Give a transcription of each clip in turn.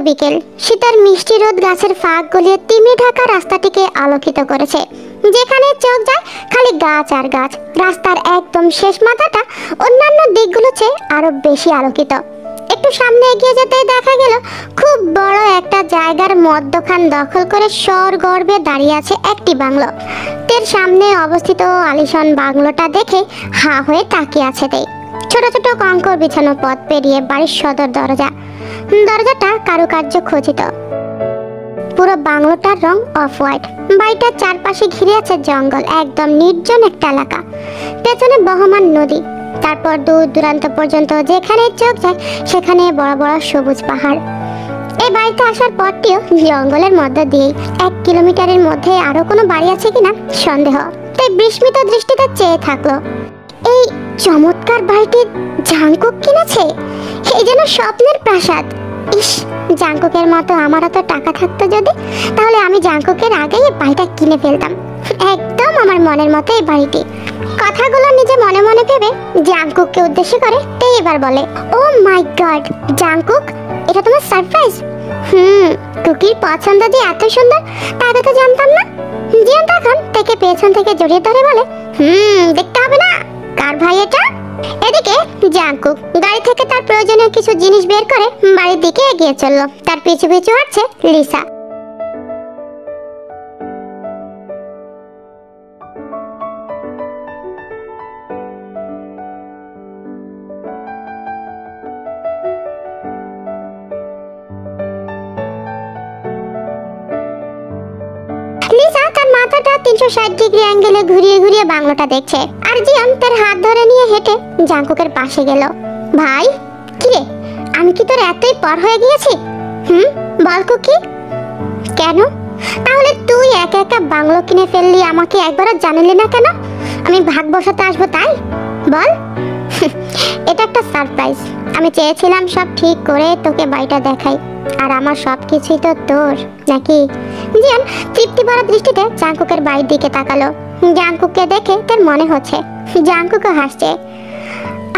বিকেল, শীতের মিষ্টি রোদ গাছের ফাঁক গলিয়ে তিমি ঢাকা রাস্তাটিকে আলোকিত করেছে। যেখানে চোখ যায় খালি গাছ আর গাছ। রাস্তার একদম শেষ মাথাটা অন্যান্য দিকগুলো চেয়ে আরো বেশি আলোকিত। একটু সামনে এগিয়ে যেতেই দেখা গেল খুব বড় একটা জায়গার মধ্যখান দখল করে সগর্বে দাঁড়িয়ে আছে একটি বাংলো। তের সামনে অবস্থিত আলিশান বাংলোটা দেখে হা হয়ে তাকিয়ে আছে তে। ছোট ছোট কঙ্কর বিছানো পথ পেরিয়ে বাড়ির সদর দরজাটা কারুকার্য খচিত। পুরো বাংলোটার রং অফ হোয়াইট। বাড়িটার চারপাশে ঘিরে আছে জঙ্গল, একদম নির্জন একটা এলাকা। পেছনে বহমান নদী, তারপর দূর দূরান্ত পর্যন্ত যেখানে চোখ যায় সেখানে বড় বড় সবুজ পাহাড়। এই বাড়িতে আসার পরটিও জঙ্গলের মধ্য দিয়ে 1 কিলোমিটারের মধ্যে আরো কোনো বাড়ি আছে কিনা সন্দেহ। তাই বিস্মিত দৃষ্টিতে চেয়ে থাকলো। এই চমৎকার বাড়িটি জাংকুক কিনেছে। এই যেন স্বপ্নের প্রাসাদ। ইস, জাংকুকের মতো আমারও তো টাকা থাকতো যদি, তাহলে আমি জাংকুকের আগেই বাড়িটা কিনে ফেলতাম। একদম আমার মনের মতো এই বাড়িটি। কথাগুলো নিজে মনে মনে ভেবে জাংকুককে উদ্দেশ্য করে তে এবার বলে, ও মাই গড জাংকুক, এটা তোমার সারপ্রাইজ? কুকির পছন্দ যে এত সুন্দর তা তো জানতাম না। জিয়ান তখন থেকে পেছন থেকে জড়িয়ে ধরে বলে, দেখতে হবে না কার ভাই এটা। এদিকে জাংকুক গাড়ি থেকে তার প্রয়োজনীয় কিছু জিনিস বের করে বাড়ির দিকে এগিয়ে চলল। তার পিছু পিছু আসছে লিসা। লিসা তার মাথাটা 360 ডিগ্রি অ্যাঙ্গেলে ঘুরিয়ে ঘুরিয়ে বাংলোটা দেখছে, আর জিয়ান তার হাত ধরে নিয়ে হেঁটে জাংকুকের পাশে গেল। ভাই, কি রে, আমি কি তোর এতই পর হয়ে গিয়েছি? বল কুকি, কেন? তাহলে তুই একা একা বাংলো কিনে ফেললি, আমাকে একবারও জানালি না কেন? আমি ভাগ বসাতে আসবো তাই? বল। এটা একটা সারপ্রাইজ। আমি চেয়েছিলাম সব ঠিক করে তোকে বাড়িটা দেখাই, আর আমার সব কিছুই তো তোর নাকি? জিয়ান তৃপ্তি ভরা দৃষ্টিতে জাংকুকের বাড়ির দিকে তাকালো। জাংকুককে দেখে তার মনে হচ্ছে জাংকুকও হাসছে।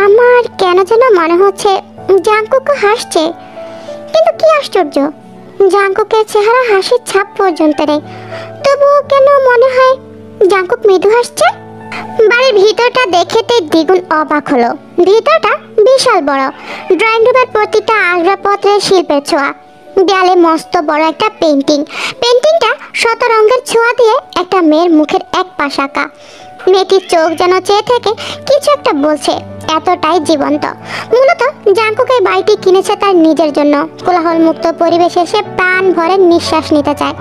আমার কেন যেন মনে হচ্ছে জাংকুকও হাসছে। কিন্তু কি আশ্চর্য, জাংকুকের চেহারা হাসির ছাপ পর্যন্ত নেই, তবুও কেন মনে হয় জাংকুক মৃদু হাসছে। বাড়ির ভিতরটা দেখেতে দ্বিগুণ অবাক হলো। ভিতরটা বিশাল বড়। ড্রয়িং রুমের প্রতিটা আসবাবপত্রে শিল্পের ছোঁয়া। দেয়ালে মস্ত বড় একটা পেন্টিংটা শত রঙের ছোঁয়া দিয়ে একটা মেয়ের মুখের এক পাশ আঁকা। মেয়েটির চোখ যেন চেয়ে থেকে কিছু একটা বলছে, এতটাই জীবন্ত। মূলত জাংকুক এই বাড়িটি কিনেছে তার নিজের জন্য। কোলাহল মুক্ত পরিবেশে সে প্রাণ ভরে নিঃশ্বাস নিতে চায়।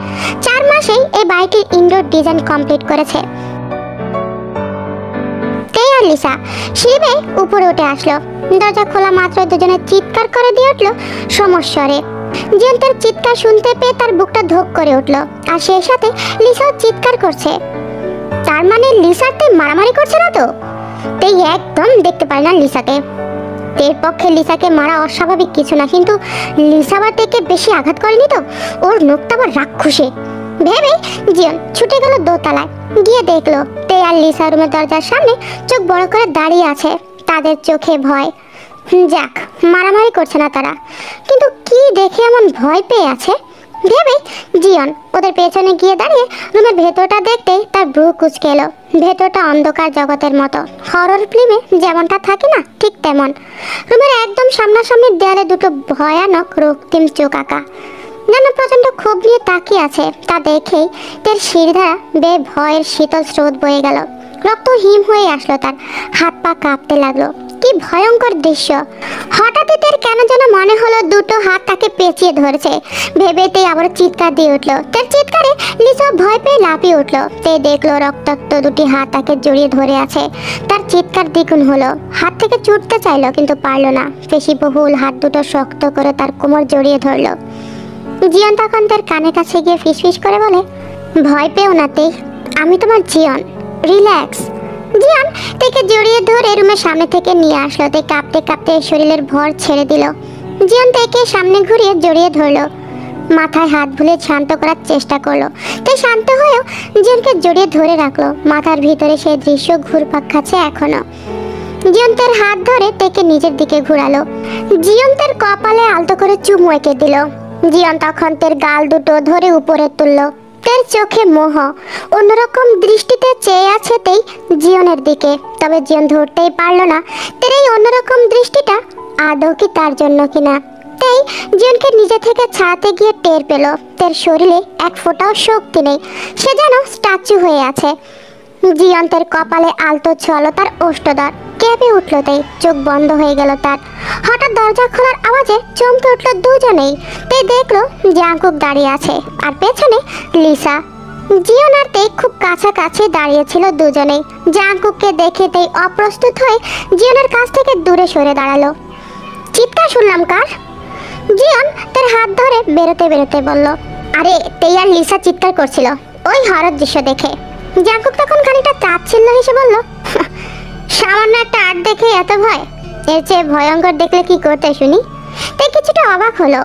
4 মাসেই এই বাড়িটির ইনডোর ডিজাইন কমপ্লিট করেছে। লিসা সিঁড়ি উপরে উঠে আসলো। দরজা খোলা মাত্র দুজনে চিৎকার করে দিয়ে উঠলো সমস্বরে। জিয়ান তার চিৎকার শুনতে পেয়ে তার বুকটা ধক করে উঠলো, আর সেই সাথে লিসাও চিৎকার করছে। তার মানে লিসার তে মারামারি করছে না তো? তেই একদম দেখতে পায় না লিসাকে। তের পক্ষে লিসাকে মারা অস্বাভাবিক কিছু না, কিন্তু লিসা বা তেকে বেশি আঘাত করেনি তো? ওর নোকটা আবার রাক্ষসে ভেবে জিয়ান ছুটে গেল দোতলায়। গিয়ে দেখলো তে আর লিসা রুমের দরজার সামনে চোখ বড় করে দাঁড়িয়ে আছে। তাদের চোখে ভয়। যাক, মারামারি করছে না তারা, কিন্তু কি দেখে এমন ভয় পেয়ে আছে ভেবে জিয়ান ওদের পেছনে গিয়ে দাঁড়িয়ে রুমের ভেতরটা দেখতে তার ব্রু কুঁচকে এলো। ভেতরটা অন্ধকার জগতের মতো, হরর ফিল্মে যেমনটা থাকে না ঠিক তেমন। রুমের একদম সামনাসামনি দেয়ালে দুটো ভয়ানক রক্তিম চোখ আঁকা, যেন প্রচন্ড ক্ষোভ নিয়ে তাকিয়ে আছে। তা দেখেই তার শিরধারা বেয়ে ভয়ের শীতল স্রোত বয়ে গেল। রক্ত হিম হয়ে আসলো, তার হাত পা কাঁপতে লাগলো। কি ভয়ঙ্কর দৃশ্য! হঠাৎই তার কেন যেন মনে হলো দুটো হাত তাকে পেঁচিয়ে ধরেছে। ভেবেতেই আবার চিৎকার দিয়ে উঠলো। তার চিৎকারে লিসা ভয় পেয়ে লাফিয়ে উঠলো। তে দেখলো রক্তাক্ত দুটি হাত তাকে জড়িয়ে ধরে আছে। তার চিৎকার দ্বিগুণ হলো। হাত থেকে ছুটতে চাইলো, কিন্তু পারলো না। পেশিবহুল হাত দুটো শক্ত করে তার কোমর জড়িয়ে ধরলো। জিয়ান তখন তার কানে কাছে গিয়ে ফিসফিস করে বলে, ভয় পেও না তে, আমি তোমার জিয়ান, রিল্যাক্স। জিয়ান তেকে জড়িয়ে ধরে রুমের সামনে থেকে নিয়ে আসলো। তে কাঁপতে কাঁপতে শরীরের ভর ছেড়ে দিল। জিয়ান তেকে সামনে ঘুরিয়ে জড়িয়ে ধরলো, মাথায় হাত বুলিয়ে শান্ত করার চেষ্টা করলো। তাই শান্ত হয়েও জিয়ানকে জড়িয়ে ধরে রাখলো। মাথার ভিতরে সেই দৃশ্য ঘুরপাক খাচ্ছে এখনো। জিয়ান তার হাত ধরে তেকে নিজের দিকে ঘুরালো। জিয়ান তার কপালে আলতো করে চুমু এঁকে দিল। জিয়ন তখন তের গাল দুটো ধরে উপরে তুলল। তের চোখে মোহ, অন্যরকম দৃষ্টিতে চেয়ে আছে তেই জিয়নের দিকে। তবে জিয়ন ধরতেই পারল না তের এই অন্যরকম দৃষ্টিটা আদৌ কি তার জন্য কিনা। তাই জিয়নকে নিজে থেকে ছাড়াতে গিয়ে টের পেল তের শরীরে এক ফোঁটাও শক্তি নেই, সে যেন স্ট্যাচু হয়ে আছে। জিয়ন তের কপালে আলতো ছলো তার ওষ্ঠদর কেঁপে উঠল, তাই চোখ বন্ধ হয়ে গেল তার। হঠাৎ দরজা খোলার আওয়াজে চমকে উঠল দুজনেই। তাই দেখলো জাংকুক দাঁড়িয়ে আছে আর পেছনে লিসা। জিয়ন আর তেই খুব কাছাকাছি দাঁড়িয়েছিল দুজনেই। জাংকুককে দেখে তেই অপ্রস্তুত হয়ে জিয়নের কাছ থেকে দূরে সরে দাঁড়ালো। চিৎকার শুনলাম কার? জিয়ন তার হাত ধরে বেরোতে বেরোতে বলল। আরে তেই আর লিসা চিৎকার করছিল ওই হরর দৃশ্য দেখে। জাংকুক তখন খানিকটা তাচ্ছিল্য হেসে বলল, সামান্য একটা আর্ট দেখে এত ভয়? এর চেয়ে ভয়ঙ্কর দেখলে কি করতে শুনি? তাই কিছুটা অবাক হলো।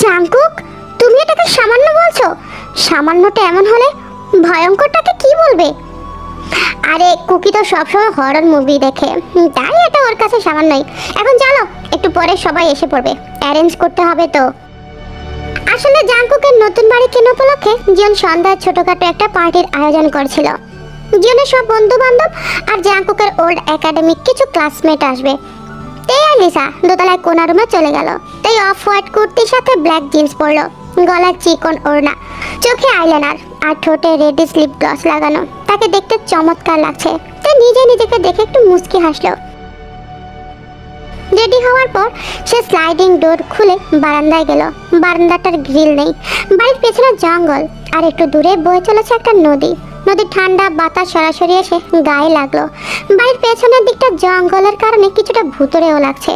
জাংকুক, তুমি এটাকে সামান্য বলছো? সামান্যটা এমন হলে ভয়ঙ্করটাকে কি বলবে? আরে কুকি তো সবসময় হরর মুভি দেখে, তাই এটা ওর কাছে সামান্যই। এখন চলো, একটু পরে সবাই এসে পড়বে, অ্যারেঞ্জ করতে হবে তো। আসলে জাংকুকের নতুন বাড়ি কেনা উপলক্ষে জিয়ন সন্ধ্যায় ছোটখাটো একটা পার্টির আয়োজন করছিল। জিয়নের সব বন্ধু বান্ধব আর জাংকুকের ওল্ড একাডেমিক কিছু ক্লাসমেট আসবে। তেই আর লিসা দোতলায় কোনা রুমে চলে গেল। তাই অফ হোয়াইট কুর্তির সাথে ব্ল্যাক জিন্স পরলো, গলায় চিকন ওড়না, চোখে আইলাইনার আর ঠোঁটে রেডি লিপ গ্লস লাগানো। তাকে দেখতে চমৎকার লাগছে। তাই নিজে নিজেকে দেখে একটু মুচকি হাসলো। রেডি হওয়ার পর সে স্লাইডিং ডোর খুলে বারান্দায় গেল। বারান্দাটার গ্রিল নেই, বাড়ির পেছনে জঙ্গল আর একটু দূরে বয়ে চলেছে একটা নদী। নদীর ঠান্ডা বাতাস সরাসরি এসে গায়ে লাগলো। বাড়ির পেছনের দিকটা জঙ্গলের কারণে কিছুটা ভুতুড়েও লাগছে।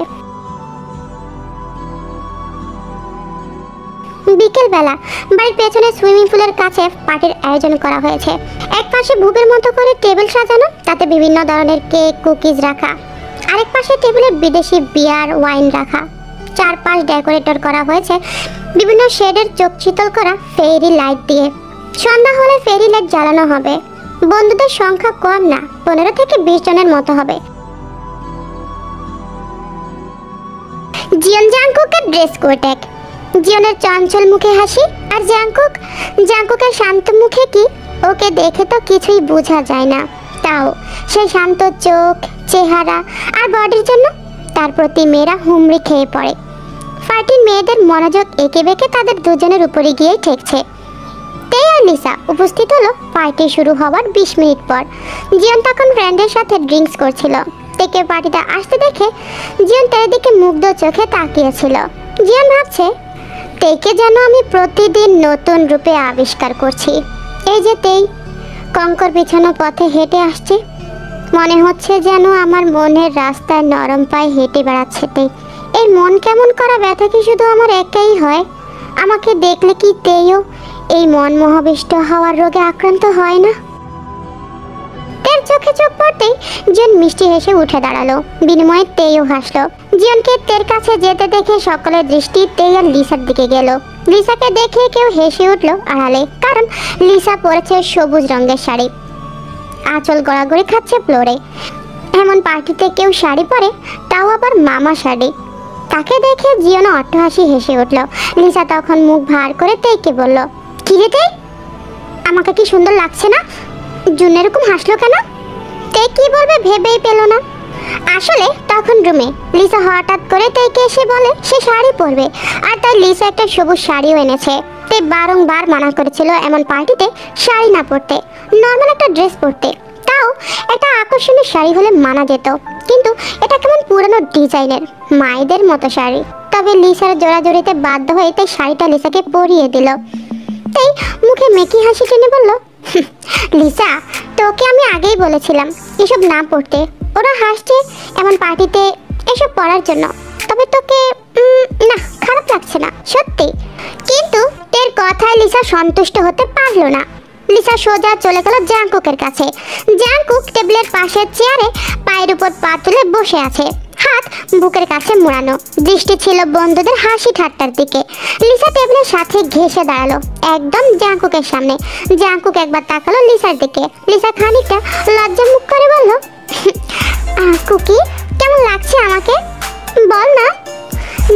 বিকেল বেলা বাড়ির পেছনে সুইমিং পুলের কাছে পার্টির আয়োজন করা হয়েছে। এক পাশে ভূপের মতো করে টেবিল সাজানো, তাতে বিভিন্ন ধরনের কেক কুকিজ রাখা। আরেক পাশে টেবিলে বিদেশি বিয়ার ওয়াইন রাখা। চারপাশ ডেকোরেটর করা হয়েছে বিভিন্ন শেডের চোখ শীতল করা ফেরি লাইট দিয়ে। সন্ধ্যা হলে ফেরি লাইট জ্বালানো হবে। বন্ধুদের সংখ্যা কম না, 15 থেকে 20 জনের মতো হবে। জিয়ন জাংকুকের ড্রেস কোড এক। জিয়নের চঞ্চল মুখে হাসি আর জাংকুকের শান্ত মুখে কি, ওকে দেখে তো কিছুই বোঝা যায় না। তাও সেই শান্ত চোখ, চেহারা আর বডির জন্য তার প্রতি মেয়েরা হুমড়ি খেয়ে পড়ে। পার্টির মেয়েদের মনোযোগ এঁকে বেঁকে তাদের দুজনের উপরে গিয়ে ঠেকছে। তেই আর লিসা উপস্থিত হলো পার্টি শুরু হওয়ার 20 মিনিট পর। জিয়ন তখন ফ্রেন্ডের সাথে ড্রিঙ্কস করছিল। তেকে পার্টিটা আসতে দেখে জিয়ন তার দিকে মুগ্ধ চোখে তাকিয়েছিল। জিয়ন ভাবছে, তেকে যেন আমি প্রতিদিন নতুন রূপে আবিষ্কার করছি। এই যে তেই কঙ্কর বিছানো পথে হেঁটে আসছে, মনে হচ্ছে যেন আমার মনের রাস্তায় নরম পায়ে হেঁটে বেড়াচ্ছে তেই। এই মন কেমন করা ব্যথা কি শুধু আমার একাই হয়? আমাকে দেখলে কি তেইও এই মন মোহবিষ্ট হওয়ার রোগে আক্রান্ত হয় না? তের চোখে চোখ পড়তেই জিয়ন মিষ্টি হেসে উঠে দাঁড়ালো। বিনিময়ে তেইও হাসলো। জিয়নকে তের কাছে যেতে দেখে সকলের দৃষ্টি তেই আর লিসার দিকে গেল। লিসাকে দেখে কেউ হেসে উঠলো আড়ালে, কারণ লিসা পরেছে সবুজ রঙের শাড়ি, আঁচল গড়াগড়ি খাচ্ছে ফ্লোরে। এমন পার্টিতে কেউ শাড়ি পরে, তাও আবার মামা শাড়ি। তাকে দেখে জিয়ন অট্টহাসি হেসে উঠল। লিসা তখন মুখ ভার করে তেইকে বলল, কি রে তেই, আমাকে কি সুন্দর লাগছে না? জুন এরকম হাসলো কেন? তেই কি বলবে ভেবেই পেল না। আসলে তখন রুমে লিসা হঠাৎ করে তেইকে এসে বলে সে শাড়ি পরবে, আর তাই লিসা একটা সবুজ শাড়িও এনেছে। তেই বারংবার মানা করেছিল এমন পার্টিতে শাড়ি না পরতে, নর্মাল একটা ড্রেস পরতে। তাও একটা আকর্ষণীয় শাড়ি হলে মানা যেত, কিন্তু এটা কেমন পুরানো ডিজাইনের মায়েদের মতো শাড়ি। তবে লিসার জোড়াজোড়িতে বাধ্য হয়ে তাই শাড়িটা লিসাকে পরিয়ে দিল। তাই মুখে মেকি হাসি টেনে বলল, লিসা, তোকে আমি আগেই বলেছিলাম এসব না পড়তে। ওরা হাসছে এমন পার্টিতে এসব পড়ার জন্য। তবে তোকে না, খারাপ লাগছে না সত্যি। কিন্তু তের কথায় লিসা সন্তুষ্ট হতে পারলো না। লিসা সোজা চলে গেল জাংকুকের কাছে। জাংকুক টেবিলের পাশের চেয়ারে পায়ের উপর পা তুলে বসে আছে, হাত বুকের কাছে মোড়ানো, দৃষ্টি ছিল বন্ধুদের হাসি ঠাট্টার দিকে। লিসা টেবিলের সাথে ঘেঁষে দাঁড়ালো একদম জাংকুকের সামনে। জাংকুক একবার তাকালো লিসার দিকে। লিসা খানিকটা লজ্জা মুখ করে বলল, কুকি, কেমন লাগছে আমাকে বল না?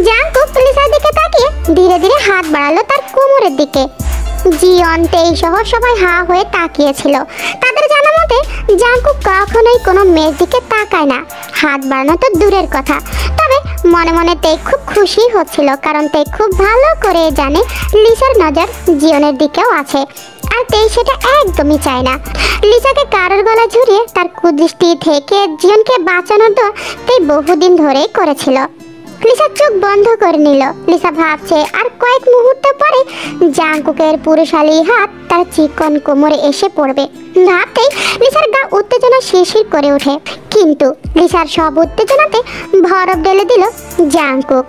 জাংকুক লিসার দিকে তাকিয়ে ধীরে ধীরে হাত জিওনের দিকে। জিওন তেই সহ সবাই হা হয়ে তাকিয়েছিল। তাদের জানা মতে জাঙ্কুক কখনোই কোনো মেয়ের দিকে তাকায় না, হাত বাড়ানো তো দূরের কথা। তবে মনে মনে তেই খুব খুশি হচ্ছিল, কারণ তেই খুব ভালো করে জানে লিসার নজর জিওনের দিকেও আছে, আর তেই সেটা একদমই চায় না। লিসাকে কারোর গলা ঝুরিয়ে তার কুদৃষ্টি থেকে জিওনকে বাঁচানোর তো তেই বহুদিন ধরেই করেছিল। লিসা চোখ বন্ধ করে নিল। লিসা ভাবছে আর কয়েক মুহূর্ত পরে জাঙ্কুকের পুরুষালী হাত তার চিকন কোমরে এসে পড়বে। ভাবতেই লিসার গা উত্তেজনা শিরশির করে ওঠে, কিন্তু লিসার সব উত্তেজনাতে বরফ ঢেলে দিল জাঙ্কুক।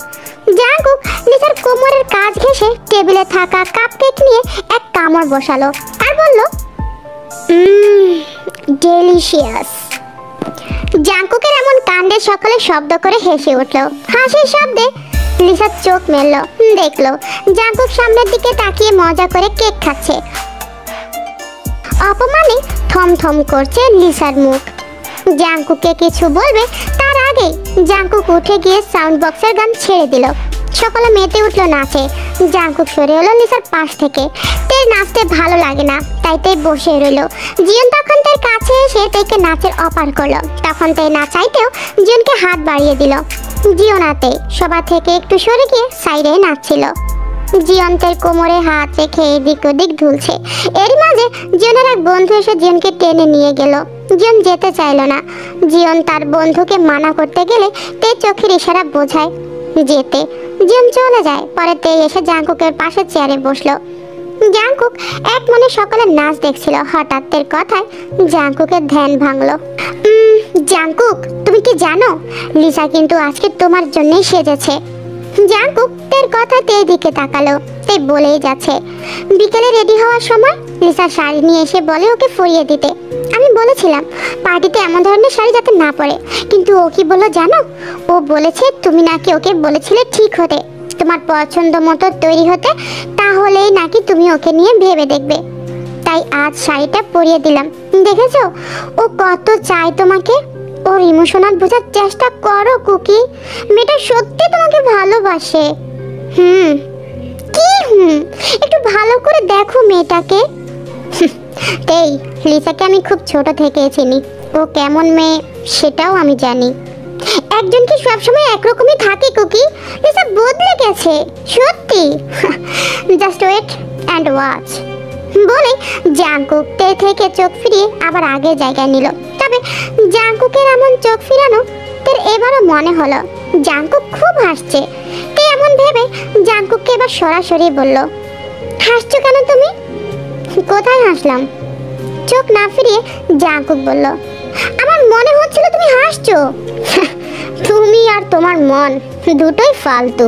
জাঙ্কুক লিসার কোমরের কাছ ঘেঁষে টেবিলে থাকা কাপকেক নিয়ে এক কামড় বসালো আর বলল, ডেলিশিয়াস। জাঙ্কুকের এমন কাণ্ডে সকলে শব্দ করে হেসে উঠল। হাসির শব্দে লিসার চোখ মেলল, দেখলো জাঙ্কুক সামনের দিকে তাকিয়ে মজা করে কেক খাচ্ছে। অপমানে থমথম করছে লিসার মুখ। জাঙ্কুককে কিছু বলবে তার আগে জাঙ্কুক উঠে গিয়ে সাউন্ড বক্সের গান ছেড়ে দিল। সকলে মেতে উঠলো নাচে। জাঙ্কুক সরে হলো লিসার পাশ থেকে। তের নাচতে ভালো লাগে না, তাই তে বসে রইল। জিয়ন তখন তের কাছে এসে তেকে নাচের অফার করলো। তখন তে না চাইতেও জিয়নকে হাত বাড়িয়ে দিল। জিয়ন আতে সবার থেকে একটু সরে গিয়ে সাইডে নাচছিল। জিয়ন তের কোমরে হাত রেখে এদিক ওদিক ঢুলছে। এর মাঝে জিয়নের এক বন্ধু এসে জিয়নকে টেনে নিয়ে গেল। জিয়ন যেতে চাইল না। জিয়ন তার বন্ধুকে মানা করতে গেলে তে চোখের ইশারা বোঝায় যেতে। জিয়ন চলে যায়। পরে তে এসে জাঙ্কুকের পাশে চেয়ারে বসলো। জাঙ্কুক এক মনে সকলের নাচ দেখছিল। হঠাৎ তের কথায় জাঙ্কুকের ধ্যান ভাঙলো। জাঙ্কুক, তুমি কি জানো লিসা কিন্তু আজকে তোমার জন্যই সেজেছে। জাঙ্কুক তের কথা তের দিকে তাকালো। তে বলেই যাচ্ছে, বিকেলে রেডি হওয়ার সময় লিসা শাড়ি নিয়ে এসে বলে ওকে পরিয়ে দিতে। আমি বলেছিলাম পার্টিতে এমন ধরনের শাড়ি যাতে না পরে, কিন্তু ও কি বললো জানো? ও বলেছে তুমি নাকি ওকে বলেছিলে ঠিক হতে, তোমার পছন্দ মতো তৈরি হতে, তাহলেই নাকি তুমি ওকে নিয়ে ভেবে দেখবে। তাই আজ শাড়িটা পরিয়ে দিলাম। দেখেছো ও কত চায় তোমাকে। ওর ইমোশনাল বোঝার চেষ্টা করো কুকি, মেয়েটা সত্যি তোমাকে ভালোবাসে। কি একটু ভালো করে দেখো মেয়েটাকে। এই লিসাকে আমি খুব ছোট থেকে চিনি, ও কেমন মেয়ে সেটাও আমি জানি। একজন কি সবসময় একরকমই থাকে কুকি? লিসা বদলে গেছে সত্যি। জাস্ট ওয়েট অ্যান্ড ওয়াচ বলে জাঙ্কুক তে থেকে চোখ ফিরিয়ে আবার আগের জায়গায় নিল। তবে জাঙ্কুকের এমন চোখ ফিরানো তের এবারও মনে হলো জাঙ্কুক খুব হাসছে। তে এমন ভেবে জাঙ্কুককে এবার সরাসরি বলল, হাসছো কেন তুমি? কোথায় হাসলাম? চোখ না ফিরিয়ে জাঙ্কুক বলল, আমার মনে হচ্ছিল তুমি হাসছো। তুমি আর তোমার মন দুটোই ফালতু।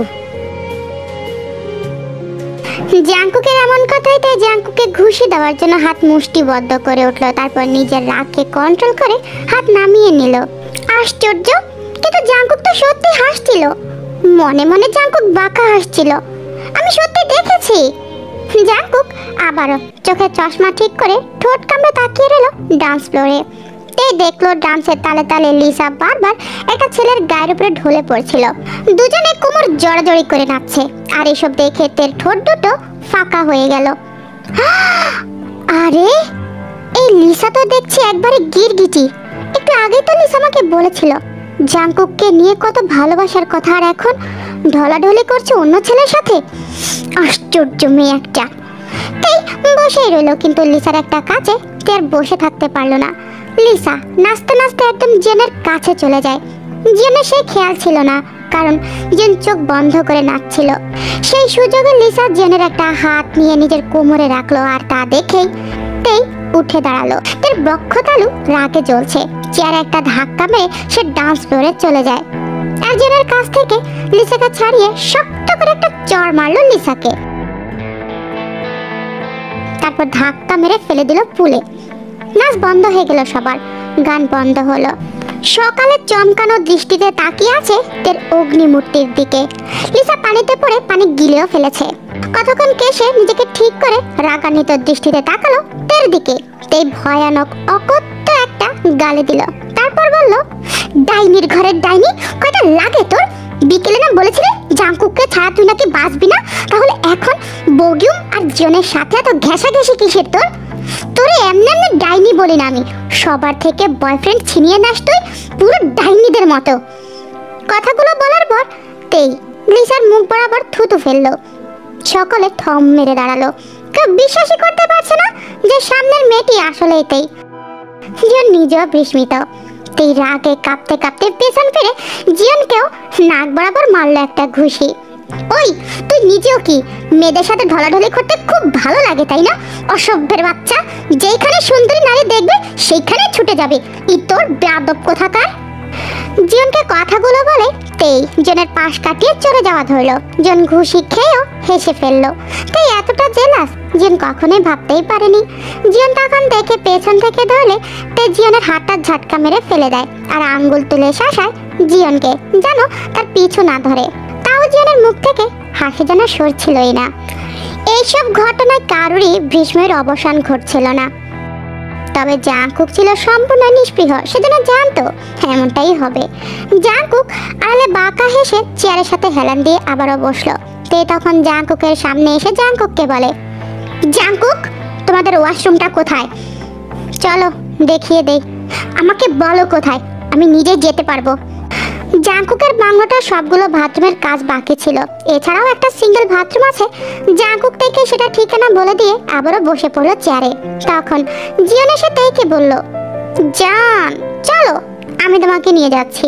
জাঙ্কুকের এমন কথাই তাই জাঙ্কুকে ঘুষি দেওয়ার জন্য হাত মুষ্টিবদ্ধ করে উঠলো। তারপর নিজের রাগকে কন্ট্রোল করে হাত নামিয়ে নিল। আশ্চর্য, কিন্তু জাঙ্কুক তো সত্যি হাসছিল। মনে মনে জাঙ্কুক বাঁকা হাসছিল। আমি সত্যি দেখেছি। জাঙ্কুক আবারও চোখে চশমা ঠিক করে ঠোঁট কামড়ে তাকিয়ে রইল ডান্স ফ্লোরে। এই দেখলো ডান্সের তালে তালে লিসা বারবার একটা ছেলের গায়ের উপরে ঢলে পড়ছিল। দুজনে কোমর জড়াজড়ি করে নাচছে। আর এসব দেখে তের ঠোঁট দুটো ফাঁকা হয়ে গেল। আরে এই লিসা তো দেখছি একবারে গিরগিটি। একটু আগেই তো লিসা আমাকে বলেছিল জাঙ্কুককে নিয়ে কত ভালোবাসার কথা, আর এখন ঢলাঢলি করছে অন্য ছেলের সাথে। আশ্চর্য মেয়ে একটা। তাই বসেই রইল, কিন্তু লিসার একটা কাজে তের বসে থাকতে পারলো না। লিসা নাচতে নাচতে একদম জেনের কাছে চলে যায়। জেনের সেই খেয়াল ছিল না, কারণ জেন চোখ বন্ধ করে নাচছিল। সেই সুযোগে লিসা জেনের একটা হাত নিয়ে নিজের কোমরে রাখলো, আর তা দেখেই তেই উঠে দাঁড়ালো। তার বক্ষতালু রাগে জ্বলছে। চেয়ারে একটা ধাক্কা মেরে সে ডান্স ফ্লোরে চলে যায়। আর জেনের কাছ থেকে লিসাকে ছাড়িয়ে শক্ত করে একটা চড় মারলো লিসাকে। তারপর ধাক্কা মেরে ফেলে দিল পুলে। নাচ বন্ধ হয়ে গেল সবার। গান বন্ধ হলো। সকালে চমকানো দৃষ্টিতে তাকিয়ে আছে তের অগ্নিমূর্তির দিকে। লিসা পানিতে পড়ে পানি গিলেও ফেলেছে। কতক্ষণ কেশে নিজেকে ঠিক করে রাগান্বিত দৃষ্টিতে তাকালো তের দিকে। তেই ভয়ানক অকথ্য একটা গালি দিল। তারপর বলল, ডাইনির ঘরের ডাইনি, কয়টা লাগে তোর? বিকেলে না বলেছিলে জাংকুককে ছাড়া তুই নাকি বাঁচবি না, তাহলে এখন বগিউম আর জিয়নের সাথে এত ঘেঁষাঘেঁষি কিসের তোর? তোরে এমনি এমনি ডাইনি বলি না আমি, সবার থেকে বয়ফ্রেন্ড ছিনিয়ে নাস তুই পুরো ডাইনিদের মতো। কথাগুলো বলার পর তেই লিসার মুখ বরাবর থুতু ফেললো। সকলে থম মেরে দাঁড়ালো, কেউ বিশ্বাসই করতে পারছে না যে সামনের মেয়েটি আসলেই তেই। জিয়ন নিজেও বিস্মিত। তেই রাগে কাঁপতে কাঁপতে পেছন ফিরে জিয়নকেও নাক বরাবর মারলো একটা ঘুষি। ওই তুই নিজেও কি মেয়েদের সাথে ঢলাঢলি করতে খুব ভালো লাগে তাই না? অসভ্যের বাচ্চা, যেখানে সুন্দরী নারী দেখবে সেইখানে ছুটে যাবে, ই তোর বেয়াদব কোথাকার। জিয়নকে কথাগুলো বলে তেই জনের পাশ কাটিয়ে চলে যাওয়া ধরলো। জন ঘুষি খেয়েও হেসে ফেললো। তাই এতটা জেলাস জিয়ন কখনোই ভাবতেই পারেনি। জিয়ন তখন দেখে পেছন থেকে ধরলে তে জিয়নের হাতটা ঝটকা মেরে ফেলে দেয় আর আঙ্গুল তুলে শাসায় জিয়নকে যেন তার পিছু না ধরে। তাও জিয়নের মুখ থেকে হাসি যেন সরছিলই না। এইসব ঘটনায় কারোরই ভীষ্মের অবসান ঘটছিল না। তবে জাংকুক ছিল সম্পূর্ণ নিষ্পৃহ, সেজন্য জানতো এমনটাই হবে। জাংকুক আড়ালে বাঁকা হেসে চেয়ারের সাথে হেলান দিয়ে আবারও বসলো। তে তখন জাংকুকের সামনে এসে জাংকুককে বলে, জাংকুক তোমাদের ওয়াশরুমটা কোথায়? চলো দেখিয়ে দেই। আমাকে বলো কোথায়, আমি নিজে যেতে পারবো। জাংকুকের বাংলোটা সবগুলো বাথরুমের কাজ বাকি ছিল, এছাড়াও একটা সিঙ্গেল বাথরুম আছে। জাংকুক থেকে সেটা ঠিকানা বলে দিয়ে আবারও বসে পড়লো চেয়ারে। তখন জিয়ন এসে তেইকে বলল, জান চলো আমি তোমাকে নিয়ে যাচ্ছি।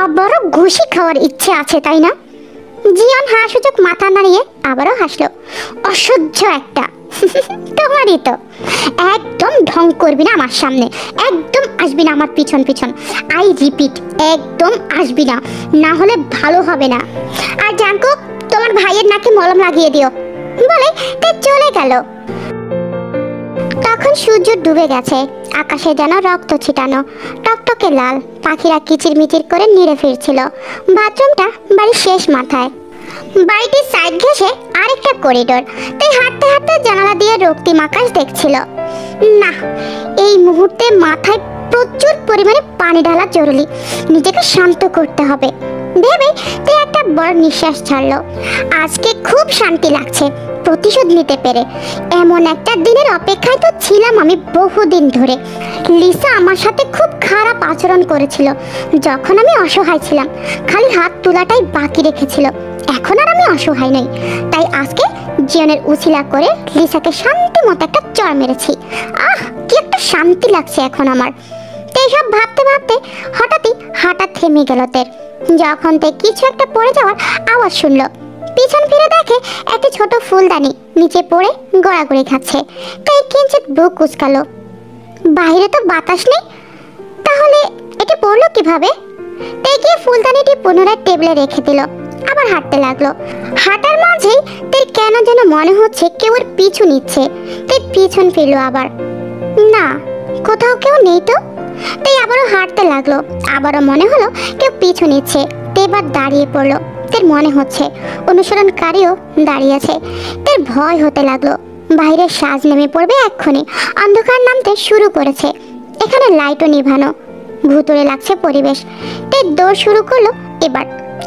আবারও ঘুষি খাওয়ার ইচ্ছে আছে তাই না? জিয়ন হাসুচোখ মাথা নাড়িয়ে আবারও হাসলো। অসহ্য একটা। তোমারই তো। একদম ঢং করবি না আমার সামনে, একদম আসবি না আমার পিছন পিছন। আই রিপিট, একদম আসবি না, না হলে ভালো হবে না। আর জাংকুক তোমার ভাইয়ের নাকে মলম লাগিয়ে দিও বলে তে চলে গেল। তখন সূর্য ডুবে গেছে, আকাশে যেন রক্ত ছিটানো, টকটকে লাল। পাখিরা কিচিরমিচির করে নিড়ে ফিরছিল। বাথরুমটা বাড়ির শেষ মাথায়। বাড়িটির সাইড ঘেঁষে আরেকটা করিডোর। তাই হাঁটতে হাঁটতে জানালা দিয়ে রক্তিম আকাশ দেখছিল। না, এই মুহূর্তে মাথায় প্রচুর পরিমাণে পানি ঢালা জরুরি, নিজেকে শান্ত করতে হবে ভেবে তে একটা বড় নিঃশ্বাস ছাড়লো। আজকে খুব শান্তি লাগছে প্রতিশোধ নিতে পেরে। এমন একটা দিনের অপেক্ষায় তো ছিলাম আমি বহুদিন ধরে। লিসা আমার সাথে খুব খারাপ আচরণ করেছিল যখন আমি অসহায় ছিলাম, খালি হাত তোলাটাই বাকি রেখেছিল। এখন আর আমি অসহায় নই, তাই আজকে জিয়নের উছিলা করে লিসাকে শান্তি মতো একটা চড় মেরেছি। আহ, কি একটা শান্তি লাগছে এখন আমার। এইসব ভাবতে ভাবতে হঠাৎই হাঁটা থেমে গেল তের। যখন তে কিছু একটা পড়ে যাওয়ার আওয়াজ শুনলো, পিছন ফিরে দেখে একটি ছোট ফুলদানি নিচে পড়ে গড়াগড়ি খাচ্ছে। তাই কিঞ্চিত বুক কুচকালো। বাইরে তো বাতাস নেই, তাহলে এটি পড়লো কিভাবে? তাই গিয়ে ফুলদানিটি পুনরায় টেবিলে রেখে দিল, আবার হাঁটতে লাগলো। হাঁটার মাঝেই তার কেন যেন মনে হচ্ছে কেউ ওর পিছু নিচ্ছে। তাই পিছন ফিরলো আবার, না কোথাও কেউ নেই তো। তাই আবারও হাঁটতে লাগলো, আবারও মনে হলো কেউ পিছু নিচ্ছে। এবার দাঁড়িয়ে পড়লো। তার মনে হচ্ছে অনুসরণকারীও দাঁড়িয়েছে। তার ভয় হতে লাগলো, বাইরের সাজ নেমে পড়বে এক্ষুনি। অন্ধকার নামতে শুরু করেছে, এখানে লাইটও নিভানো, ভুতুড়ে লাগছে পরিবেশ। তাই দৌড় শুরু করলো।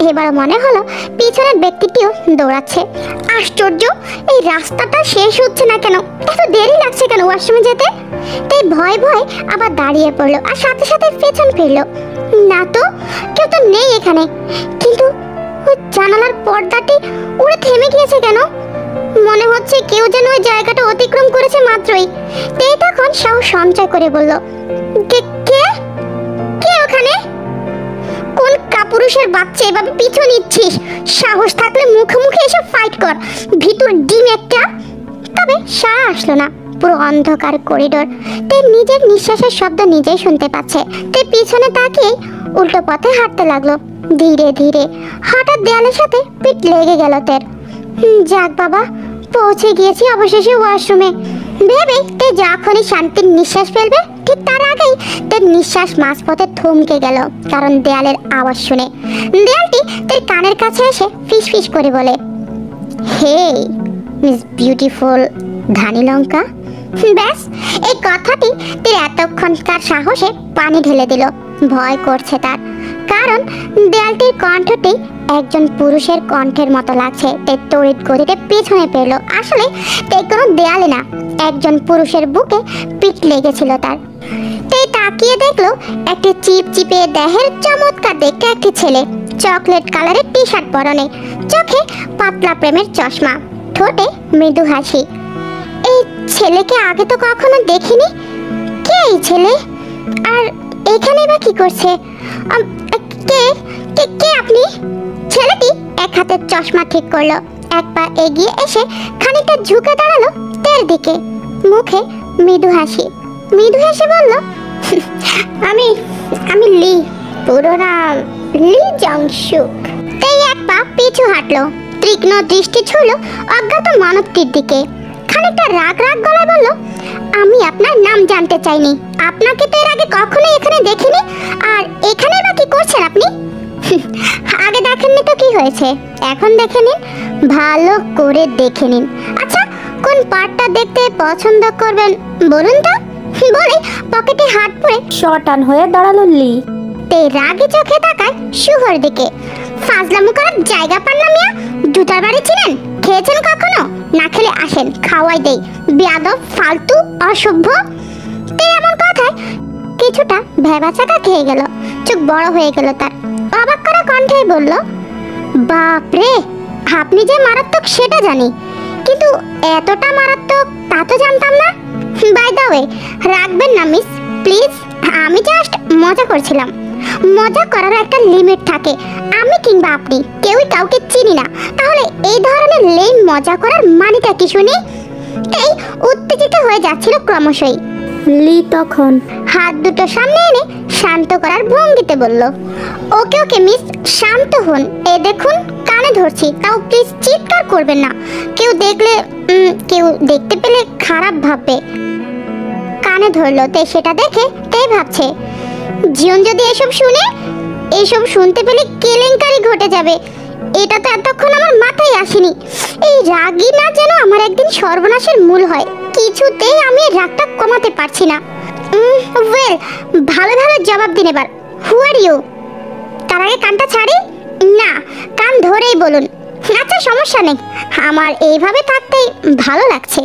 এবারও মনে হলো পিছনের ব্যক্তিটিও দৌড়াচ্ছে। আশ্চর্য, এই রাস্তাটা শেষ হচ্ছে না কেন? এত দেরি লাগছে কেন ওয়াশরুমে যেতে? তাই ভয় ভয় আবার দাঁড়িয়ে পড়লো আর সাথে সাথে পেছন ফিরলো। না তো, কেউ তো নেই এখানে। কিন্তু ওই জানালার পর্দাটি উড়ে থেমে গিয়েছে কেন? মনে হচ্ছে কেউ যেন ওই জায়গাটা অতিক্রম করেছে মাত্রই। তাই তখন সাহস সঞ্চয় করে বলল, কে কে কে ওখানে? কোন কাপুরুষের বাচ্চা এভাবে পিছু নিচ্ছিস? সাহস থাকলে মুখে মুখে এসে ফাইট কর, ভিতর ডিম একটা। তবে সাড়া আসলো না। পুরো অন্ধকার করিডোর। তাই নিজের নিঃশ্বাসের শব্দ নিজেই শুনতে পাচ্ছে। তাই পিছনে তাকিয়ে উল্টো পথে হাঁটতে লাগলো। ধীরে ধীরে হঠাৎ দেয়ালের সাথে পিঠ লেগে গেল তের। যাক বাবা, পৌঁছে গিয়েছি অবশেষে ওয়াশরুমে ভেবে তে যখনই শান্তির নিঃশ্বাস ফেলবে ঠিক তার আগেই তার নিঃশ্বাস মাঝপথে থমকে গেল, কারণ দেয়ালের আওয়াজ শুনে। দেয়ালটি তার কানের কাছে এসে ফিস ফিস করে বলে, হে মিস বিউটিফুল ধানি লঙ্কা। ব্যাস, এই কথাটি তার এতক্ষণকার সাহসে পানি ঢেলে দিল। ভয় করছে তার, কারণ দেয়ালটির কণ্ঠটি একজন পুরুষের কণ্ঠের মতো লাগছে। তে তড়িৎ গতিতে পেছনে পেল। আসলে তে কোনো দেয়ালে না, একজন পুরুষের বুকে পিঠ লেগেছিল তার। তে তাকিয়ে দেখলো একটি চিপচিপে দেহের চমৎকার দেখতে একটি ছেলে, চকলেট কালারের টি শার্ট পরনে, চোখে পাতলা প্রেমের চশমা, ঠোঁটে মৃদু হাসি। এই ছেলেকে আগে তো কখনো দেখিনি। কে এই ছেলে, আর এখানে বা কি করছে? কে কে কে আপনি? ছেলেটি এক হাতের চশমা ঠিক করলো, এক পা এগিয়ে এসে খানিকটা ঝুঁকে দাঁড়ালো তের দিকে, মুখে মৃদু হাসি। মৃদু হেসে বলল, আমি আমি লি, পুরো নাম লি জংশুক। তেই এক পা পিছু হাঁটলো, তীক্ষ্ণ দৃষ্টি ছুঁলো অজ্ঞাত মানবটির দিকে, খানিকটা রাগ রাগ গলায় বলল, আমি আপনার নাম জানতে চাইনি, আপনাকে তো এর আগে কখনোই এখানে দেখিনি, আর এখানে বা কি করছেন আপনি? আগে দেখেননি তো কি হয়েছে, এখন দেখে নিন, ভালো করে দেখে নিন। আচ্ছা, কোন পার্টটা দেখতে পছন্দ করবেন বলুন তো? বলে পকেটে হাত পুরে শটান হয়ে দাঁড়ালো লি। তে রাগে চোখে তাকায় শুভর দিকে। ফাজলামো করার জায়গা পান না মিয়া? জুতার বাড়ি চিনেন? খেয়েছেন কখনো? না খেলে আসেন, খাওয়াই দেই। বেয়াদব, ফালতু, অসভ্য। তে এমন কথায় কিছুটা ভেবাচাকা খেয়ে গেল, চোখ বড় হয়ে গেল তার। অবাক করা কণ্ঠে বলল, বাপরে, আপনি যে মারাত্মক সেটা জানি, কিন্তু এতটা মারাত্মক তা তো জানতাম না। বাই দ্য ওয়ে, রাখবেন না মিস, প্লিজ, আমি জাস্ট মজা করছিলাম। মজা করার একটা লিমিট থাকে। আমি কিংবা আপনি কেউই কাউকে চিনি না, তাহলে এই ধরনের লেম মজা করার মানেটা কি শুনি? এই উত্তেজিত হয়ে যাচ্ছিল ক্রমশই। লি তখন হাত দুটো সামনে এনে শান্ত করার ভঙ্গিতে বলল, ওকে ওকে মিস, শান্ত হন। এ দেখুন, কানে ধরছি, তাও প্লিজ চিৎকার করবেন না। কেউ দেখতে পেলে খারাপ ভাববে। কানে ধরলো তে, সেটা দেখে তে ভাবছে, জীবন যদি এসব শুনতে পেলে কেলেঙ্কারি ঘটে যাবে। এটা তো এতক্ষণ আমার মাথায় আসেনি। এই রাগই না যেন আমার একদিন সর্বনাশের মূল হয়। কিছুতেই আমি রাগটা কমাতে পারছি না। ওয়েল, ভালো ভালো জবাব দিন এবার। হু আর ইউ? তার আগে কানটা ছাড়ি? না, কান ধরেই বলুন। আচ্ছা, সমস্যা নেই, আমার এইভাবে থাকতেই ভালো লাগছে।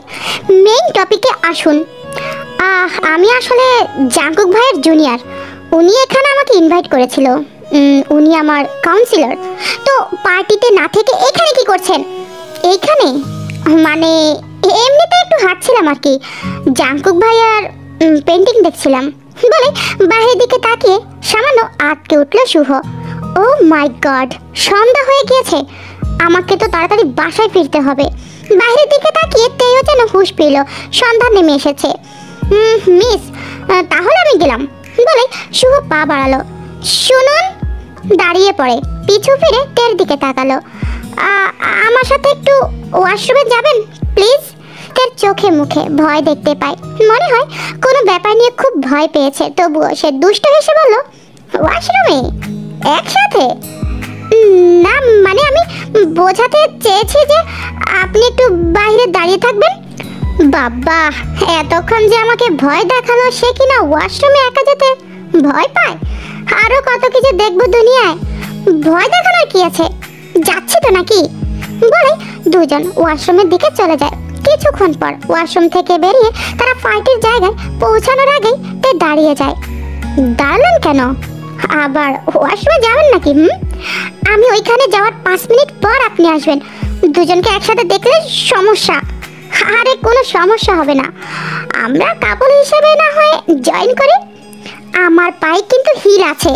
মেইন টপিকে আসুন। আমি আসলে জাঙ্কুক ভাইয়ের জুনিয়র। উনি এখানে আমাকে ইনভাইট করেছিল। উনি আমার কাউন্সিলর। তো পার্টিতে না থেকে এখানে কি করছেন? এইখানে মানে এমনিতে একটু হাঁটছিলাম আর কি। জাঙ্কুক ভাইয়ার পেন্টিং দেখছিলাম বলে বাইরের দিকে তাকিয়ে সামান্য আটকে উঠল শুভ। ও মাই গড, সন্ধ্যা হয়ে গিয়েছে, আমাকে তো তাড়াতাড়ি বাসায় ফিরতে হবে। বাইরের দিকে তাকিয়ে তেও যেন হুঁশ পেল, সন্ধ্যা নেমে এসেছে। মিস, তাহলে আমি গেলাম বলে শুভ পা বাড়ালো। শুনুন, দাঁড়িয়ে পড়ে পিছু ফিরে তের দিকে তাকালো। আমার সাথে একটু ওয়াশরুমে যাবেন প্লিজ? তের চোখে মুখে ভয় দেখতে পায়, মনে হয় কোনো ব্যাপার নিয়ে খুব ভয় পেয়েছে। তবুও সে দুষ্ট হেসে বলল, ওয়াশরুমে একসাথে? না, মানে আমি বোঝাতে চেয়েছি যে আপনি একটু বাইরে দাঁড়িয়ে থাকবেন। বাবা, এতক্ষণ যে আমাকে ভয় দেখালো, সে কিনা ওয়াশরুমে একা যেতে ভয় পায়। আরো কত কিছু দেখবো দুনিয়ায়, ভয় দেখানোর কি আছে? যাচ্ছি তো নাকি বলে দুজন ওয়াশরুমের দিকে চলে যায়। কিছুক্ষণ পর ওয়াশরুম থেকে বেরিয়ে তারা পার্টির জায়গায় পৌঁছানোর আগেই তে দাঁড়িয়ে যায়। দাঁড়ালেন কেন? আবার ওয়াশরুমে যাবেন নাকি? আমি ওইখানে যাওয়ার 5 মিনিট পর আপনি আসবেন। দুজনকে একসাথে দেখলে সমস্যা। আরে কোনো সমস্যা হবে না, আমরা কাপল হিসেবে না হয় জয়েন করি। আমার পায়ে কিন্তু হিল আছে।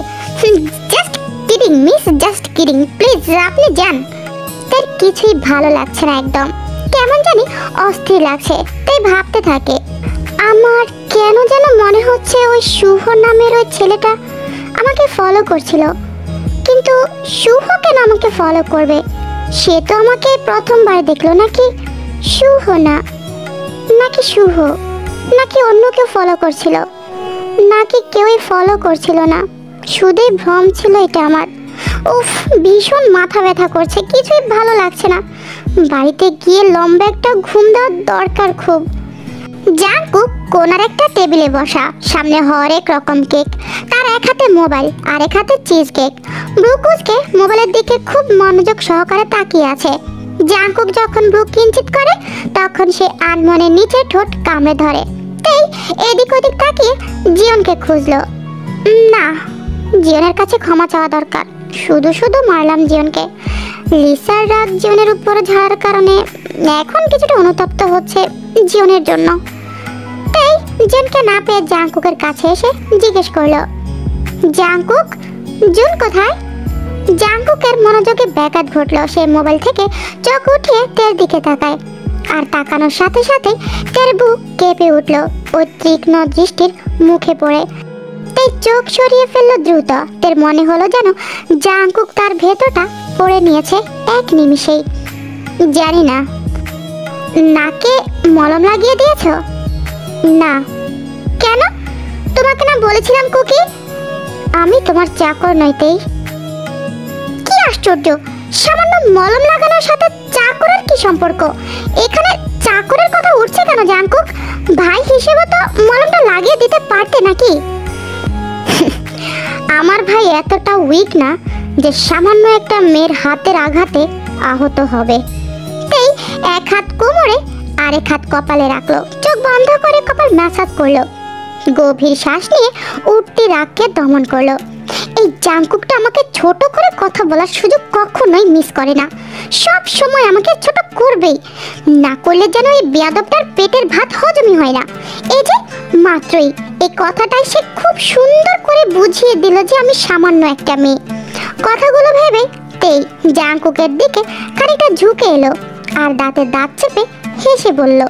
Just kidding miss, just kidding, please আপনি যান। তার কিছুই ভালো লাগছে না, একদম কেমন জানি অস্থির লাগছে। তাই ভাবতে থাকে, আমার কেন যেন মনে হচ্ছে ওই শুভ নামের ওই ছেলেটা আমাকে ফলো করছিল। কিন্তু শুভ কেন আমাকে ফলো করবে? সে তো আমাকে প্রথমবার দেখলো। নাকি শুভ না, নাকি শুভ, নাকি অন্য কেউ ফলো করছিল, নাকি কেউই ফলো করছিল না, শুধুই ভ্রম ছিল এটা আমার। উফ, ভীষণ মাথা ব্যথা করছে, কিছুই ভালো লাগছে না। বাড়িতে গিয়ে লম্বা একটা ঘুম দেওয়ার দরকার খুব। জাঙ্কুক কোনার একটা টেবিলে বসা, সামনে হরেক রকম কেক, তার এক হাতে মোবাইল আর এক হাতে চিজ কেক। ব্রুকুজকে মোবাইলের দিকে খুব মনোযোগ সহকারে তাকিয়ে আছে। জাঙ্কুক যখন ব্রু কিঞ্চিত করে তখন সে আনমনে নিচে ঠোঁট কামড়ে ধরে। তাই এদিক ওদিক তাকিয়ে জিয়নকে খুঁজলো। না, জিয়নের কাছে ক্ষমা চাওয়া দরকার। শুধু শুধু মারলাম জিয়নকে। লিসার রাগ জিয়নের উপর ঝাড়ার কারণে এখন কিছুটা অনুতপ্ত হচ্ছে জিয়নের জন্য। তাই জিয়নকে না পেয়ে জাঙ্কুকের কাছে এসে জিজ্ঞেস করলো, জাঙ্কুক, জুন কোথায়? জাঙ্কুকের মনোযোগে ব্যাঘাত ঘটলো। সে মোবাইল থেকে চোখ উঠিয়ে তের দিকে তাকায়, আর তাকানোর সাথে সাথে তের বুক কেঁপে উঠলো ওই তীক্ষ্ণ দৃষ্টির মুখে পড়ে। তাই চোখ সরিয়ে ফেললো দ্রুত। তের মনে হলো যেন জাঙ্কুক তার ভেতরটা পড়ে নিয়েছে এক নিমিষেই। জানি না, নাকে মলম লাগিয়ে দিয়েছো? না। কেন? তোমাকে না বলেছিলাম কুকি আমি তোমার চাকর নই। তেই, কি আশ্চর্য, সামান্য মলম লাগানোর সাথে চাকরের কি সম্পর্ক? এখানে চাকরের কথা উঠছে কেন জাঙ্কুক? ভাই হিসেবে তো মলমটা লাগিয়ে দিতে পারতে নাকি? আমার ভাই এতটা উইক না যে সামান্য একটা মেয়ের হাতের আঘাতে আহত হবে। তাই এক হাত কোমরে আর এক হাত কপালে রাখলো, চোখ বন্ধ করে কপাল ম্যাসাজ করলো, গভীর শ্বাস নিয়ে উঠতি রাগকে দমন করলো। এই জাঙ্কুকটা আমাকে ছোট করে কথা বলার সুযোগ কখনোই মিস করে না, সব সময় আমাকে ছোট করবেই। না করলে যেন এই বেয়াদবটার পেটের ভাত হজমই হয় না। এই যে মাত্রই এই কথাটাই সে খুব সুন্দর করে বুঝিয়ে দিল যে আমি সামান্য একটা মেয়ে। কথাগুলো ভেবে তেই জাঙ্কুকের দিকে খানিকটা ঝুঁকে এলো আর দাঁতে দাঁত চেপে হেসে বলল,